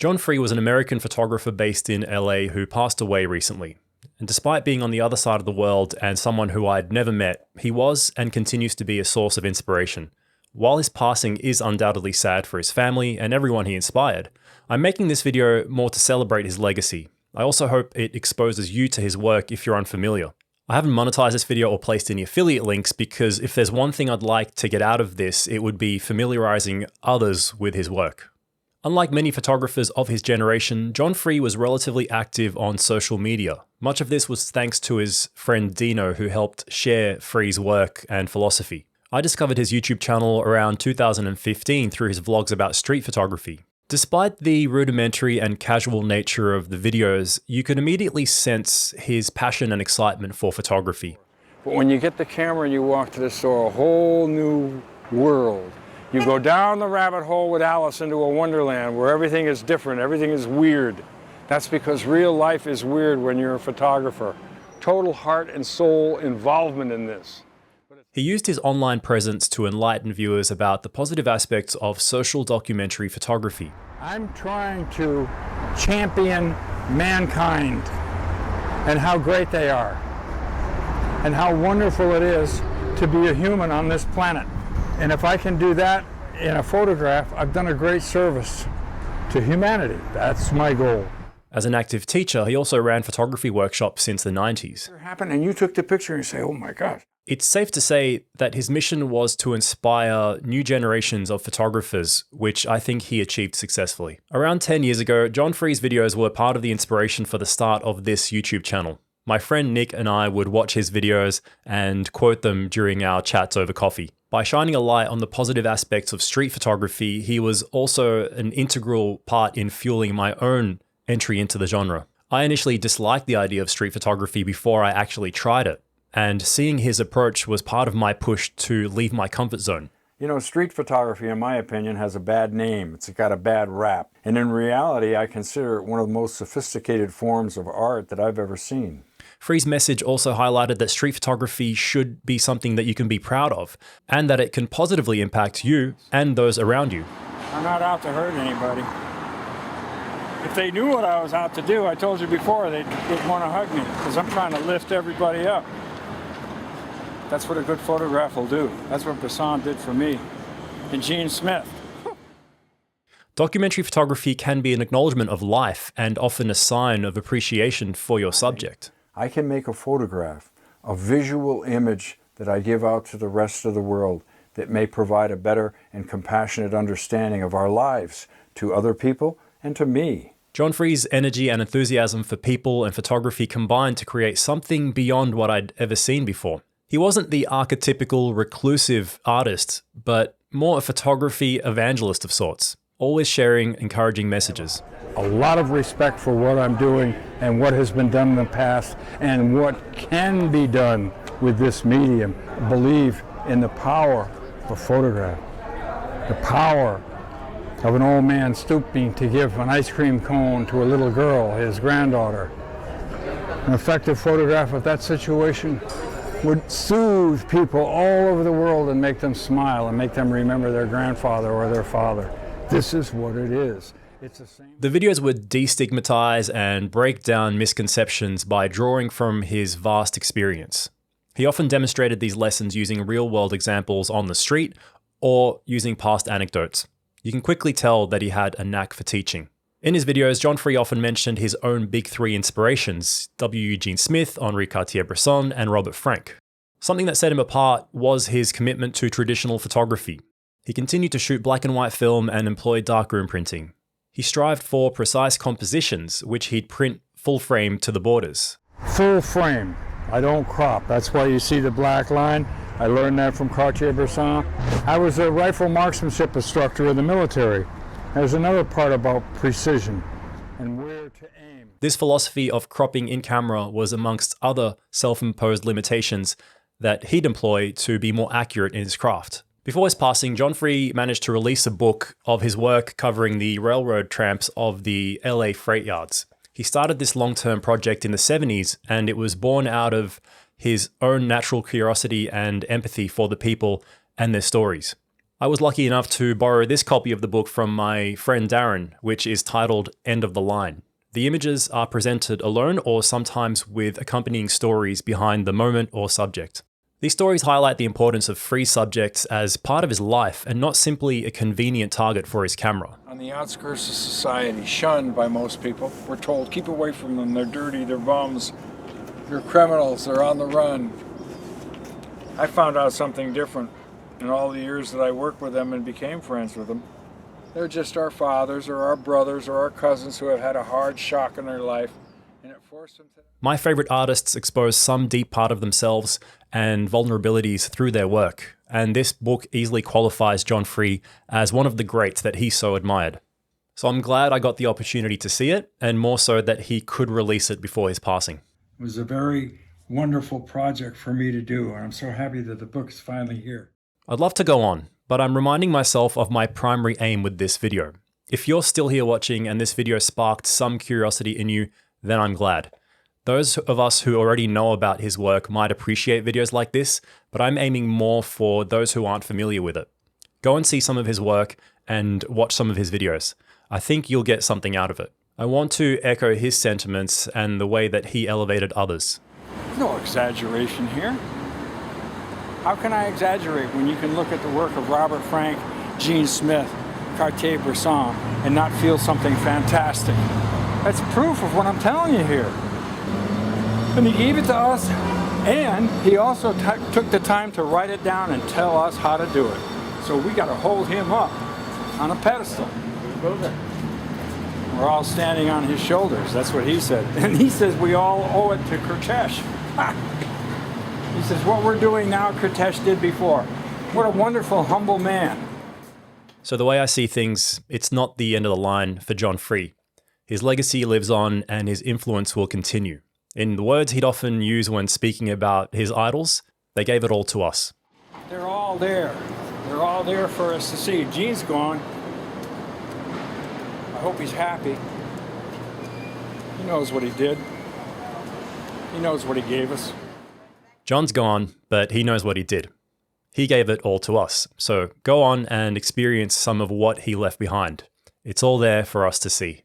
John Free was an American photographer based in LA who passed away recently. And despite being on the other side of the world and someone who I'd never met, he was and continues to be a source of inspiration. While his passing is undoubtedly sad for his family and everyone he inspired, I'm making this video more to celebrate his legacy. I also hope it exposes you to his work if you're unfamiliar. I haven't monetized this video or placed any affiliate links because if there's one thing I'd like to get out of this, it would be familiarizing others with his work. Unlike many photographers of his generation, John Free was relatively active on social media. Much of this was thanks to his friend Dino, who helped share Free's work and philosophy. I discovered his YouTube channel around 2015 through his vlogs about street photography. Despite the rudimentary and casual nature of the videos, you could immediately sense his passion and excitement for photography. But when you get the camera and you walk to the store, a whole new world. You go down the rabbit hole with Alice into a wonderland where everything is different, everything is weird. That's because real life is weird when you're a photographer. Total heart and soul involvement in this. He used his online presence to enlighten viewers about the positive aspects of social documentary photography. I'm trying to champion mankind and how great they are and how wonderful it is to be a human on this planet. And if I can do that in a photograph, I've done a great service to humanity. That's my goal. As an active teacher, he also ran photography workshops since the 90s. It happened and you took the picture and you say, oh my God. It's safe to say that his mission was to inspire new generations of photographers, which I think he achieved successfully. Around 10 years ago, John Free's videos were part of the inspiration for the start of this YouTube channel. My friend Nick and I would watch his videos and quote them during our chats over coffee. By shining a light on the positive aspects of street photography, he was also an integral part in fueling my own entry into the genre. I initially disliked the idea of street photography before I actually tried it, and seeing his approach was part of my push to leave my comfort zone. You know, street photography, in my opinion, has a bad name. It's got a bad rap. And in reality, I consider it one of the most sophisticated forms of art that I've ever seen. Free's message also highlighted that street photography should be something that you can be proud of, and that it can positively impact you and those around you. I'm not out to hurt anybody. If they knew what I was out to do, I told you before, they'd want to hug me, because I'm trying to lift everybody up. That's what a good photograph will do. That's what Bresson did for me. And Gene Smith. Documentary photography can be an acknowledgement of life and often a sign of appreciation for your subject. I can make a photograph, a visual image that I give out to the rest of the world that may provide a better and compassionate understanding of our lives to other people and to me. John Free's energy and enthusiasm for people and photography combined to create something beyond what I'd ever seen before. He wasn't the archetypical reclusive artist, but more a photography evangelist of sorts, always sharing encouraging messages. A lot of respect for what I'm doing and what has been done in the past and what can be done with this medium. Believe in the power of photograph, the power of an old man stooping to give an ice cream cone to a little girl, his granddaughter. An effective photograph of that situation would soothe people all over the world and make them smile and make them remember their grandfather or their father. This is what it is. The videos would destigmatize and break down misconceptions by drawing from his vast experience. He often demonstrated these lessons using real-world examples on the street or using past anecdotes. You can quickly tell that he had a knack for teaching. In his videos, John Free often mentioned his own big three inspirations: W. Eugene Smith, Henri Cartier-Bresson, and Robert Frank. Something that set him apart was his commitment to traditional photography. He continued to shoot black and white film and employed darkroom printing. He strived for precise compositions, which he'd print full frame to the borders. Full frame. I don't crop. That's why you see the black line. I learned that from Cartier-Bresson. I was a rifle marksmanship instructor in the military. There's another part about precision and where to aim. This philosophy of cropping in camera was amongst other self-imposed limitations that he'd employ to be more accurate in his craft. Before his passing, John Free managed to release a book of his work covering the railroad tramps of the LA freight yards. He started this long-term project in the 70s, and it was born out of his own natural curiosity and empathy for the people and their stories. I was lucky enough to borrow this copy of the book from my friend Darren, which is titled End of the Line. The images are presented alone or sometimes with accompanying stories behind the moment or subject. These stories highlight the importance of Free's subjects as part of his life and not simply a convenient target for his camera. On the outskirts of society, shunned by most people, we're told, keep away from them, they're dirty, they're bums, they're criminals, they're on the run. I found out something different in all the years that I worked with them and became friends with them. They're just our fathers or our brothers or our cousins who have had a hard shock in their life, and it forced them to... My favorite artists expose some deep part of themselves and vulnerabilities through their work, and this book easily qualifies John Free as one of the greats that he so admired. So I'm glad I got the opportunity to see it, and more so that he could release it before his passing. It was a very wonderful project for me to do, and I'm so happy that the book is finally here. I'd love to go on, but I'm reminding myself of my primary aim with this video. If you're still here watching and this video sparked some curiosity in you, then I'm glad. Those of us who already know about his work might appreciate videos like this, but I'm aiming more for those who aren't familiar with it. Go and see some of his work and watch some of his videos. I think you'll get something out of it. I want to echo his sentiments and the way that he elevated others. No exaggeration here. How can I exaggerate when you can look at the work of Robert Frank, Gene Smith, Cartier-Bresson, and not feel something fantastic? That's proof of what I'm telling you here. And he gave it to us, and he also took the time to write it down and tell us how to do it. So we got to hold him up on a pedestal. We're all standing on his shoulders. That's what he said. And he says we all owe it to Kurtesh. He says, what we're doing now, Kurtesh did before. What a wonderful, humble man. So the way I see things, it's not the end of the line for John Free. His legacy lives on and his influence will continue. In the words he'd often use when speaking about his idols, they gave it all to us. They're all there. They're all there for us to see. Gene's gone. I hope he's happy. He knows what he did. He knows what he gave us. John's gone, but he knows what he did. He gave it all to us, so go on and experience some of what he left behind. It's all there for us to see.